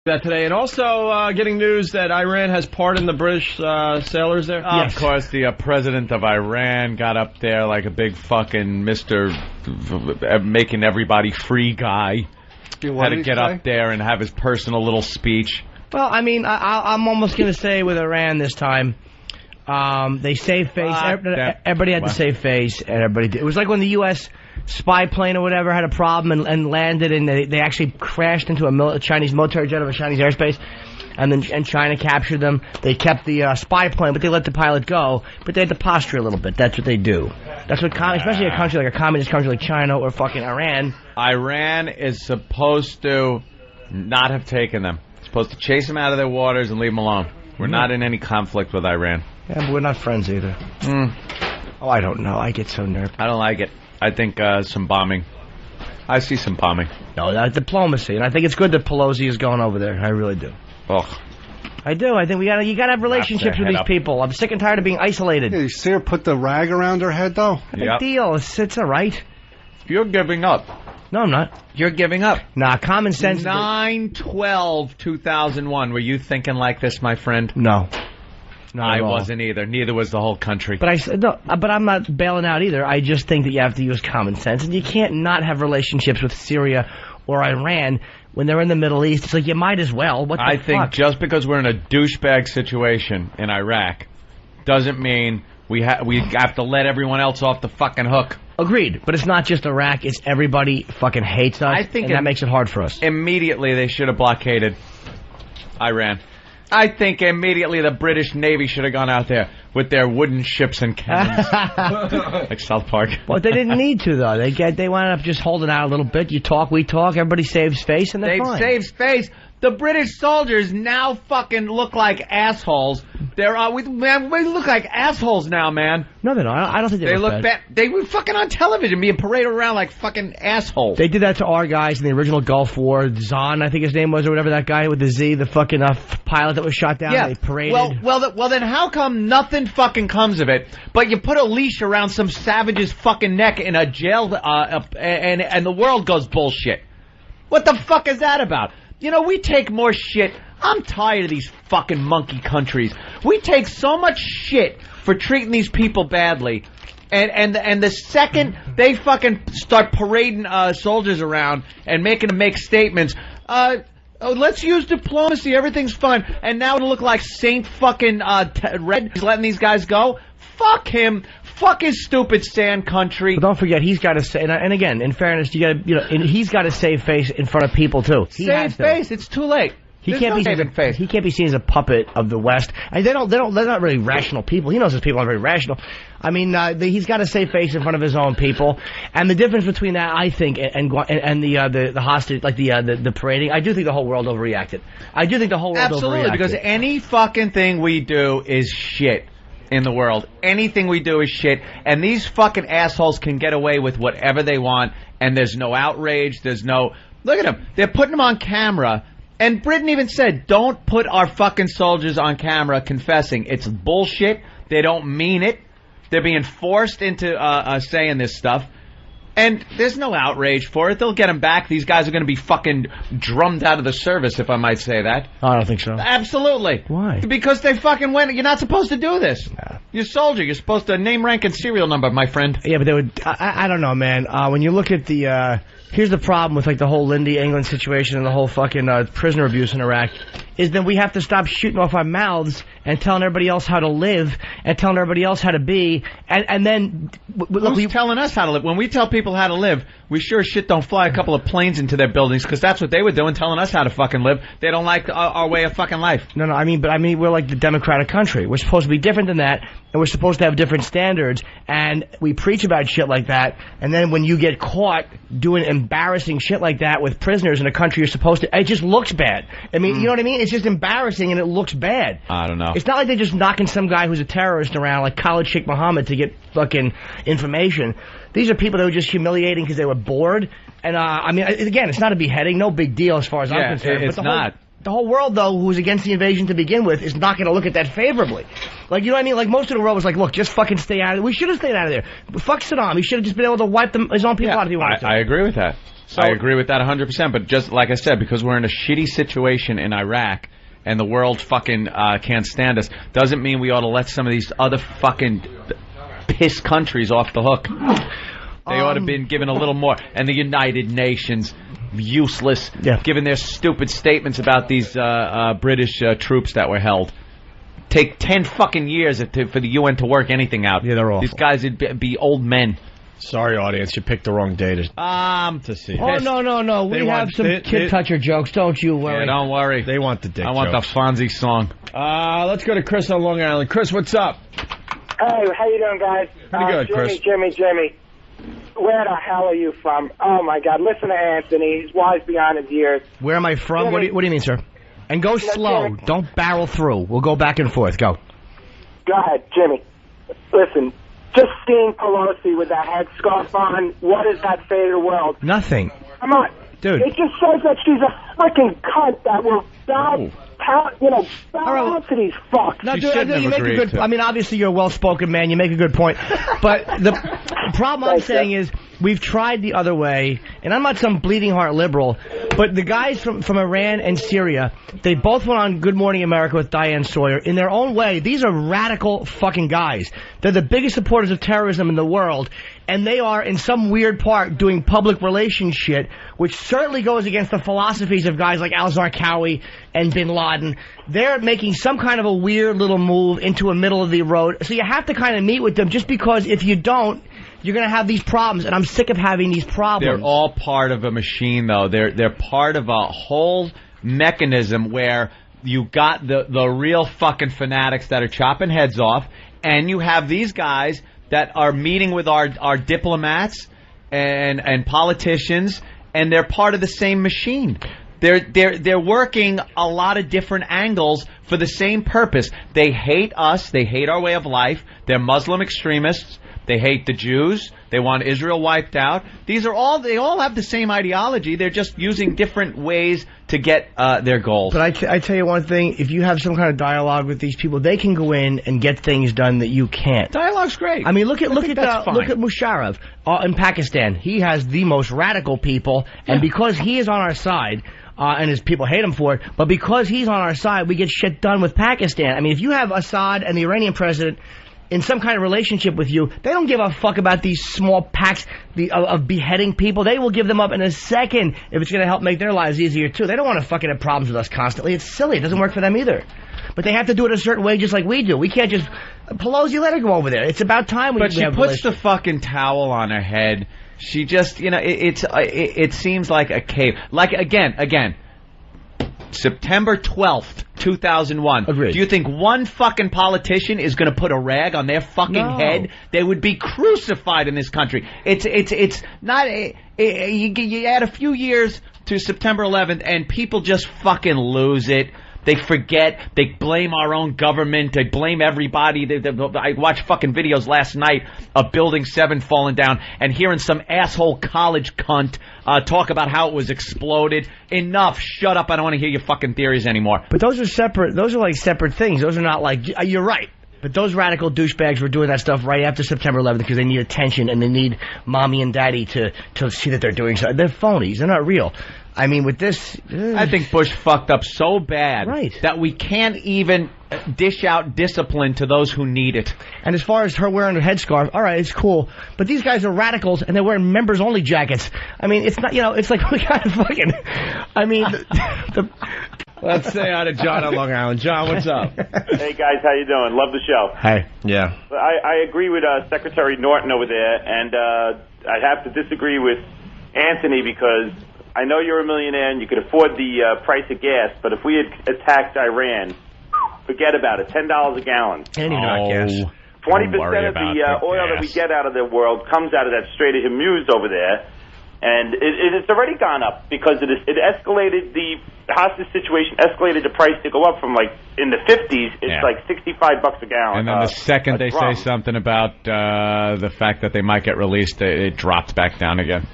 That today, and also getting news that Iran has pardoned the British sailors there. Yes. Of course, the president of Iran got up there like a big fucking Mr. making everybody free guy. Had to get up there and have his personal little speech. Well, I mean, I'm almost going to say with Iran this time, they saved face. Everybody had to save face, and everybody did. It was like when the U.S. spy plane or whatever had a problem and landed, and they actually crashed into a Chinese military jet of a Chinese airspace, and China captured them. They kept the spy plane, but they let the pilot go. But they had to posture a little bit. That's what they do. That's what, especially a country like a communist country like China or fucking Iran. Iran is supposed to not have taken them. Supposed to chase them out of their waters and leave them alone. We're not in any conflict with Iran. Yeah, but we're not friends either. Oh, I don't know. I get so nervous. I don't like it. I think some bombing. I see some bombing. No, diplomacy, and I think it's good that Pelosi is going over there. I really do. Ugh. I do. I think you gotta have relationships with these people. I'm sick and tired of being isolated. Yeah, you see her put the rag around her head, though? Big deal. It's all right. You're giving up. No, I'm not. You're giving up. Nah, common sense. 9/12/2001. Were you thinking like this, my friend? No. I wasn't either. Neither was the whole country. But but I'm not bailing out either. I just think that you have to use common sense, and you can't not have relationships with Syria or Iran when they're in the Middle East. It's like you might as well. What the fuck? I think just because we're in a douchebag situation in Iraq doesn't mean we have to let everyone else off the fucking hook. Agreed, but it's not just Iraq. It's everybody fucking hates us, and that makes it hard for us. Immediately they should have blockaded Iran. I think immediately the British Navy should have gone out there with their wooden ships and cannons. Like South Park. Well, they didn't need to, though. They wound up just holding out a little bit. You talk, we talk, everybody saves face, and they're fine. They save face. The British soldiers now fucking look like assholes. We look like assholes now, man. No, they're not. I don't think they look bad. They were fucking on television being paraded around like fucking assholes. They did that to our guys in the original Gulf War. Zahn, I think his name was, or whatever, that guy with the Z, the fucking pilot that was shot down. Yeah. They paraded. Well, then how come nothing fucking comes of it, but you put a leash around some savage's fucking neck in a jail, and the world goes bullshit? What the fuck is that about? You know, we take more shit. I'm tired of these fucking monkey countries. We take so much shit for treating these people badly. And the second they fucking start parading soldiers around and making them make statements, let's use diplomacy, everything's fine. And now it'll look like Saint fucking Red is letting these guys go. Fuck him. Fuck his stupid sand country. But don't forget, he's got to say, and again, in fairness, you got to, he's got to save face in front of people too. Save face. It's too late. He can't be seen as a puppet of the West. And they're not really rational people. He knows his people aren't very rational. I mean, he's got to save face in front of his own people. And the difference between that, I think, and the hostage, like the parading, I do think the whole world overreacted. I do think the whole world overreacted. Absolutely, because any fucking thing we do is shit. In the world, anything we do is shit, and these fucking assholes can get away with whatever they want, and there's no outrage, there's no... Look at them, they're putting them on camera, and Britain even said, don't put our fucking soldiers on camera confessing. It's bullshit, they don't mean it, they're being forced into saying this stuff, and there's no outrage for it. They'll get them back. These guys are going to be fucking drummed out of the service, if I might say that. I don't think so. Absolutely. Why? Because they fucking went. You're not supposed to do this. Nah. You're a soldier. You're supposed to name, rank, and serial number, my friend. Yeah, but they would. I don't know, man. When you look at the, here's the problem with like the whole Lindy England situation and the whole fucking prisoner abuse in Iraq, is that we have to stop shooting off our mouths and telling everybody else how to live and telling everybody else how to be, and then look, who's telling us how to live? When we tell people how to live, we sure as shit don't fly a couple of planes into their buildings, because that's what they were doing, telling us how to fucking live. They don't like our way of fucking life. No, I mean we're like the democratic country. We're supposed to be different than that, and we're supposed to have different standards, and we preach about shit like that, and then when you get caught doing embarrassing shit like that with prisoners in a country you're supposed to, it just looks bad. I mean, you know what I mean? It's just embarrassing and it looks bad. I don't know. It's not like they're just knocking some guy who's a terrorist around like Khalid Sheikh Mohammed to get fucking information. These are people that were just humiliating because they were bored. And, I mean, again, it's not a beheading. No big deal as far as I'm concerned. It's not. The whole world, though, who was against the invasion to begin with, is not going to look at that favorably. Like, you know what I mean? Like, most of the world was like, look, just fucking stay out of there. We should have stayed out of there. Fuck Saddam. He should have just been able to wipe his own people out if he wanted to. I agree with that. I agree with that 100%. But just like I said, because we're in a shitty situation in Iraq and the world fucking can't stand us, doesn't mean we ought to let some of these other fucking piss countries off the hook. They ought to have been given a little more. And the United Nations, useless, giving their stupid statements about these British troops that were held. Take 10 fucking years for the UN to work anything out. Yeah, they're awful. These guys would be old men. Sorry, audience, you picked the wrong day to see. Oh, no. We have some kid toucher jokes. Don't you worry. Yeah, don't worry. They want the dick I want jokes. the Fonzie song. Let's go to Chris on Long Island. Chris, what's up? Hey, how you doing, guys? Pretty good, Chris. Jimmy. Where the hell are you from? Oh, my God. Listen to Anthony. He's wise beyond his years. Where am I from? What do you mean, sir? And go slow. Jimmy. Don't barrel through. We'll go back and forth. Go. Go ahead, Jimmy. Listen, just seeing Pelosi with that headscarf on, what does that say to the world? Nothing. Come on. Dude. It just shows that she's a freaking cunt that will bow down to these fucks. No, dude, you make a good. I mean, obviously you're a well-spoken man. You make a good point, but the problem I'm saying is we've tried the other way, and I'm not some bleeding heart liberal, but the guys from Iran and Syria, they both went on Good Morning America with Diane Sawyer. In their own way, these are radical fucking guys. They're the biggest supporters of terrorism in the world, and they are, in some weird part, doing public relations shit, which certainly goes against the philosophies of guys like al-Zarqawi and bin Laden. They're making some kind of a weird little move into a middle of the road. So you have to kind of meet with them, just because if you don't, you're going to have these problems, and I'm sick of having these problems. They're all part of a machine, though. They're part of a whole mechanism where you got the real fucking fanatics that are chopping heads off, and you have these guys that are meeting with our diplomats and politicians, and they're part of the same machine. They're working a lot of different angles for the same purpose. They hate us. They hate our way of life. They're Muslim extremists. They hate the Jews. They want Israel wiped out. They all have the same ideology. They're just using different ways to get their goals. But I tell you one thing, if you have some kind of dialogue with these people, they can go in and get things done that you can't. Dialogue's great. I mean, look at Musharraf in Pakistan. He has the most radical people, and because he is on our side, and his people hate him for it, but because he's on our side, we get shit done with Pakistan. I mean, if you have Assad and the Iranian president in some kind of relationship with you, they don't give a fuck about these small packs of beheading people. They will give them up in a second if it's going to help make their lives easier, too. They don't want to fucking have problems with us constantly. It's silly. It doesn't work for them either. But they have to do it a certain way just like we do. We can't just... Pelosi, let her go over there. It's about time we have... But she puts the fucking towel on her head. She just, it seems like a cave. Like, again... September 12th, 2001. Agreed. Do you think one fucking politician is going to put a rag on their fucking head? They would be crucified in this country. It's not... You add a few years to September 11th, and people just fucking lose it. They forget. They blame our own government. They blame everybody. I watched fucking videos last night of Building 7 falling down and hearing some asshole college cunt talk about how it was exploded. Enough. Shut up. I don't want to hear your fucking theories anymore. But those are separate. Those are like separate things. Those are not like... You're right. But those radical douchebags were doing that stuff right after September 11th because they need attention and they need mommy and daddy to see that they're doing something. They're phonies. They're not real. I mean, with this... I think Bush fucked up so bad that we can't even dish out discipline to those who need it. And as far as her wearing a headscarf, all right, it's cool. But these guys are radicals, and they're wearing members-only jackets. I mean, it's not, it's like we got to fucking... I mean... Let's say hi to John on Long Island. John, what's up? Hey, guys, how you doing? Love the show. Hey. Yeah. I agree with Secretary Norton over there, and I have to disagree with Anthony because I know you're a millionaire and you could afford the price of gas, but if we had attacked Iran, forget about it. $10 a gallon. Ain't even about gas. 20% of the oil that we get out of the world comes out of that Strait of Hormuz over there. And it's already gone up because it escalated, the hostage situation escalated the price to go up from, like, in the 50s, it's like $65 a gallon. And then the second they say something about the fact that they might get released, it drops back down again.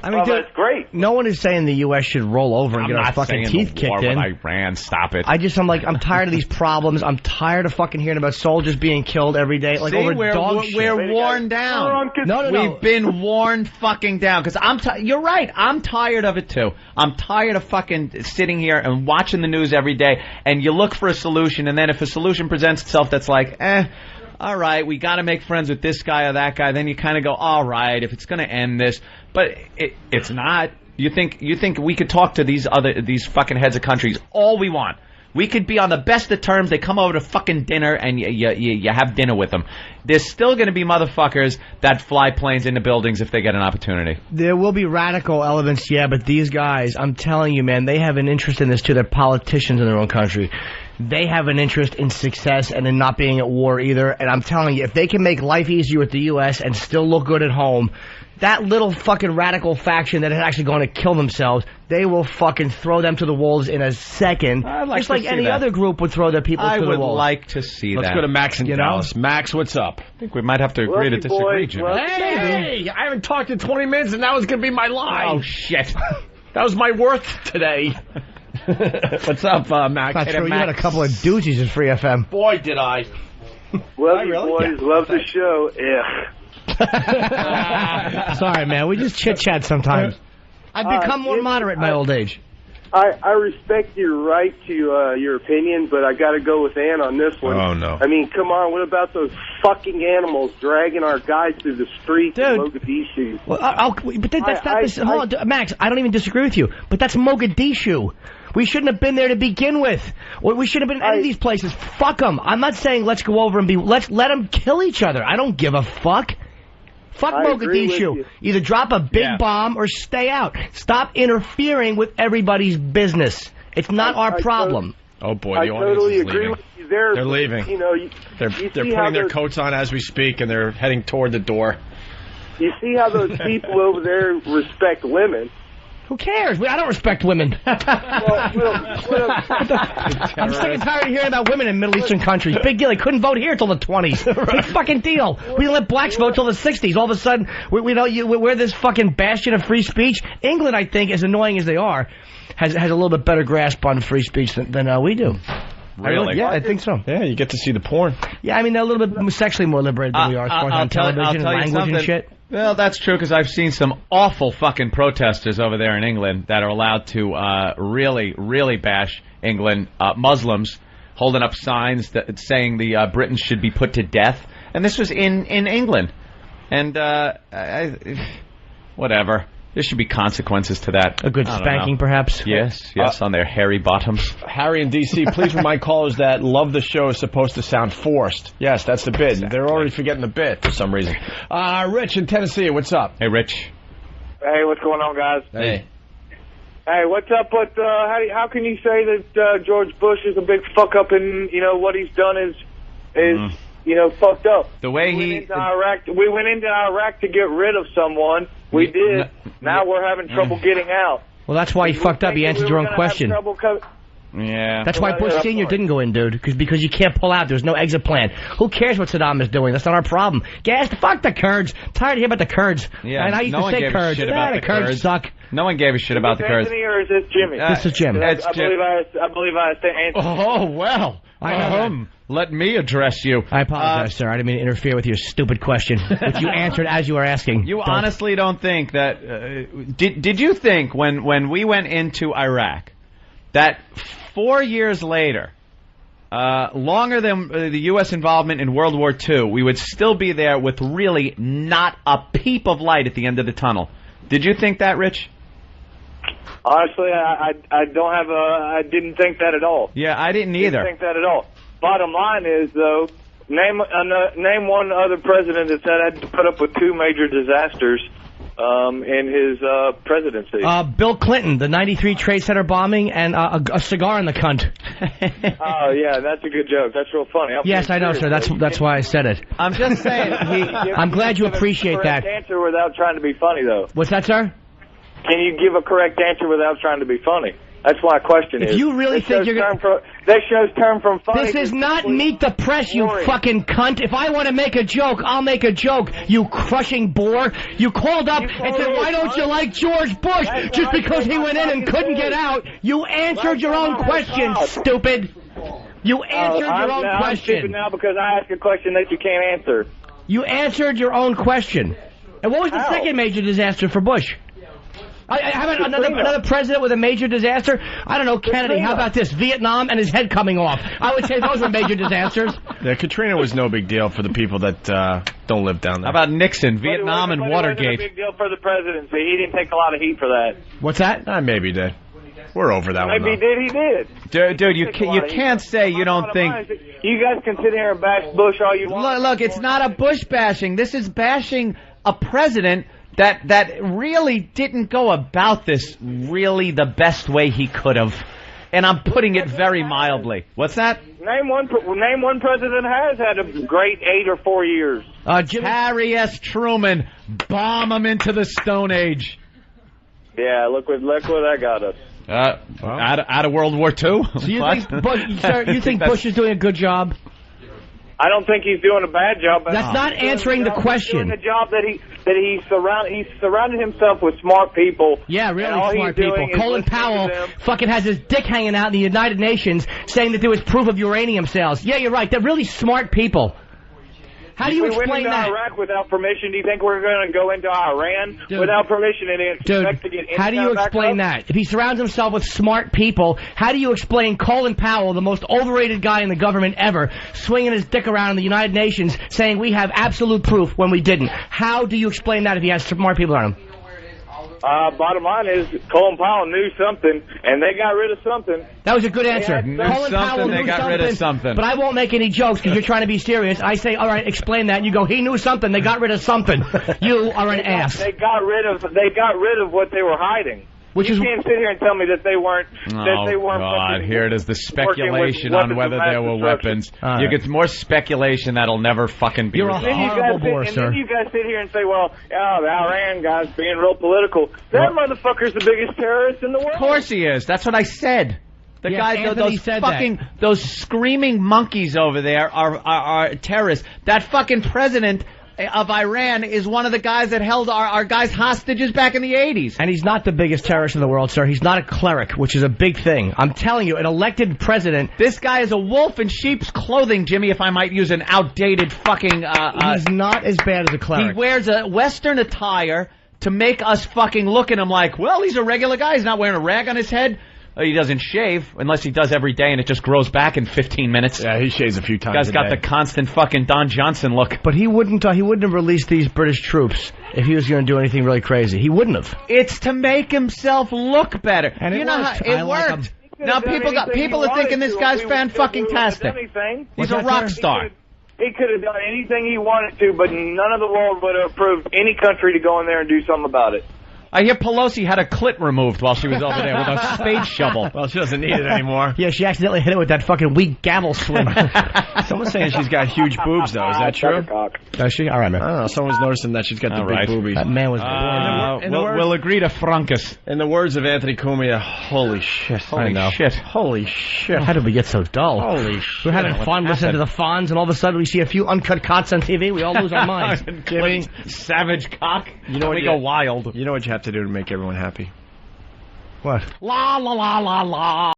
I mean, dude, that's great. No one is saying the U.S. should roll over and get our fucking teeth kicked in. Iran, stop it. I'm tired of these problems. I'm tired of fucking hearing about soldiers being killed every day. Like, over dog shit. We're worn down. No. We've been worn fucking down. Because you're right. I'm tired of it too. I'm tired of fucking sitting here and watching the news every day. And you look for a solution, and then if a solution presents itself that's like, all right, we got to make friends with this guy or that guy. Then you kind of go, all right, if it's going to end this, but it's not. You think we could talk to these fucking heads of countries all we want? We could be on the best of terms. They come over to fucking dinner and you have dinner with them. There's still going to be motherfuckers that fly planes into buildings if they get an opportunity. There will be radical elements, yeah, but these guys, I'm telling you, man, they have an interest in this too. They're politicians in their own country. They have an interest in success and in not being at war either. And I'm telling you, if they can make life easier with the U.S. and still look good at home, that little fucking radical faction that is actually going to kill themselves, they will fucking throw them to the wolves in a second. Just like any other group would throw their people to the wolves. I would like to see that. Let's go to Max in Dallas. Max, what's up? I think we might have to agree to disagree, Jim. Hey, I haven't talked in 20 minutes and that was going to be my line. Oh, shit. That was my worth today. What's up, Max? Not true. You had a couple of doozies in Free FM. Boy, did I. Love you, boys. Love the show. Yeah. Sorry, man. We just chit-chat sometimes. I've become more moderate in my old age. I respect your right to your opinion, but I got to go with Ann on this one. Oh, no. I mean, come on. What about those fucking animals dragging our guys through the streets in Mogadishu? Well, but that's not this. Hold on, Max, I don't even disagree with you, but that's Mogadishu. We shouldn't have been there to begin with. We should have been in any of these places. Fuck them. I'm not saying let's go over and let's let them kill each other. I don't give a fuck. Fuck Mogadishu. Either drop a big bomb or stay out. Stop interfering with everybody's business. It's not our problem. Oh boy, the audience totally is leaving. With you there. They're leaving. You know, they're putting their coats on as we speak, and they're heading toward the door. You see how those people over there respect women. Who cares? I don't respect women. I'm sick and tired of hearing about women in Middle Eastern countries. Big deal. They couldn't vote here till the 20s. Big fucking deal. We didn't let blacks vote till the 60s. All of a sudden, we're this fucking bastion of free speech. England, I think, as annoying as they are, has a little bit better grasp on free speech than we do. Really? Yeah, I think so. Yeah, you get to see the porn. Yeah, I mean, they're a little bit sexually more liberated than we are as far as on television and language and shit. Well, that's true, because I've seen some awful fucking protesters over there in England that are allowed to really, really bash England. Muslims holding up signs saying the Britons should be put to death. And this was in England. And whatever. There should be consequences to that. A good spanking, perhaps? Yes, on their hairy bottoms. Harry in D.C., please remind callers that love the show is supposed to sound forced. Yes, that's the bit. Exactly. They're already forgetting the bit for some reason. Rich in Tennessee, what's up? Hey, Rich. Hey, what's going on, guys? Hey. Hey, what's up with, how can you say that George Bush is a big fuck-up and, what he's done is fucked up? The way we went into Iraq to get rid of someone. We did. Now we're having trouble getting out. Well, that's why you fucked up. You answered your own question. Yeah. That's why Bush Sr. didn't go in, dude. Because you can't pull out. There's no exit plan. Who cares what Saddam is doing? That's not our problem. Fuck the Kurds. Tired of hearing about the Kurds. Yeah. And I used to say Kurds. The Kurds suck. No one gave a shit about the Kurds. Anthony, or is this Jimmy? This is Jim. I believe I said Anthony. Oh, well. Let me address you. I apologize, sir. I didn't mean to interfere with your stupid question, which you answered as you were asking. You honestly don't think that... did you think when we went into Iraq that 4 years later, longer than the U.S. involvement in World War II, we would still be there with really not a peep of light at the end of the tunnel? Did you think that, Rich? Honestly, I didn't think that at all. Yeah, I didn't either. Didn't think that at all. Bottom line is, though, name one other president that's had to put up with two major disasters in his presidency. Bill Clinton, the '93 Trade Center bombing, and a cigar in the cunt. Oh yeah, that's a good joke. That's real funny. Yes, I know, sir. That's why I said it. I'm just saying. I'm glad you appreciate that. Answer without trying to be funny, though. What's that, sir? Can you give a correct answer without trying to be funny? That's my question. If you really think you're going to... That show's turned from funny... This is not Meet the Press, you fucking cunt. If I want to make a joke, I'll make a joke, you crushing bore. You called up and said, why don't you like George Bush? Just because he went in and couldn't get out. You answered your own question, stupid. You answered your own question. I'm stupid now because I asked a question that you can't answer. You answered your own question. And what was the second major disaster for Bush? How about another president with a major disaster? I don't know, Kennedy. How about this? Vietnam and his head coming off. I would say those were major disasters. Yeah, Katrina was no big deal for the people that don't live down there. How about Nixon, Vietnam, and Watergate? It wasn't a big deal for the presidency. He didn't take a lot of heat for that. What's that? Maybe he did. We're over that one. Maybe he did. Dude, you can't say you don't think... You guys can sit here and bash Bush all you want. Look, it's not a Bush bashing. This is bashing a president that really didn't go about this really the best way he could have. And I'm putting it very mildly. What's that? Name one president has had a great 8 or 4 years. Harry S. Truman. Bomb him into the Stone Age. Yeah, look where that got us. Out of World War II? So you think Bush is doing a good job? I don't think he's doing a bad job. That's not answering the question. He's doing the job that he's surrounded himself with smart people. Yeah, really smart people. Colin Powell fucking has his dick hanging out in the United Nations saying that there was proof of uranium sales. Yeah, you're right. They're really smart people. How do you explain that? We went into Iraq without permission. Do you think we're going to go into Iran without permission and expect to get income? How do you explain that? If he surrounds himself with smart people, how do you explain Colin Powell, the most overrated guy in the government ever, swinging his dick around in the United Nations saying we have absolute proof when we didn't? How do you explain that if he has smart people around him? Bottom line is, Colin Powell knew something, and they got rid of something. That was a good answer. Colin Powell knew rid of something. But I won't make any jokes because you're trying to be serious. I say, all right, explain that. And you go, he knew something. They got rid of something. You are an ass. They got rid of what they were hiding. You can't sit here and tell me that they weren't. God! Here it is, the speculation on whether there were weapons. You get more speculation that'll never fucking be. You're a horrible bore, sir. And then you guys sit here and say, "Well, the Iran guy's being real political." That motherfucker's the biggest terrorist in the world. Of course he is. That's what I said. The guys, those screaming monkeys over there are terrorists. That fucking president of Iran is one of the guys that held our guys hostages back in the 80s. And he's not the biggest terrorist in the world, sir. He's not a cleric, which is a big thing. I'm telling you, an elected president... This guy is a wolf in sheep's clothing, Jimmy, if I might use an outdated fucking... he's not as bad as a cleric. He wears a Western attire to make us fucking look at him like, well, he's a regular guy. He's not wearing a rag on his head. He doesn't shave, unless he does every day and it just grows back in 15 minutes. Yeah, he shaves a few times Guy's got the constant fucking Don Johnson look. But he wouldn't have released these British troops if he was going to do anything really crazy. He wouldn't have. It's to make himself look better. And it worked. It worked. Now people are thinking this guy's fan-fucking-tastic. He's a rock star. He could have done anything he wanted to, but none of the world would have approved any country to go in there and do something about it. I hear Pelosi had a clit removed while she was over there with a spade shovel. Well, she doesn't need it anymore. Yeah, she accidentally hit it with that fucking weak gavel swing. Someone's saying she's got huge boobs, though. Is that true? Does she? All right, man. I don't know. Someone's noticing that she's got the big boobies. That man was born. We'll agree to Frunkus. In the words of Anthony Cumia, holy shit. Holy shit. Holy shit. How did we get so dull? Holy shit. We're having fun listening to the Fonz, and all of a sudden we see a few uncut cots on TV. We all lose our minds. Savage cock. You know what? We go wild. You know what you have to do to make everyone happy? What? La la la la la.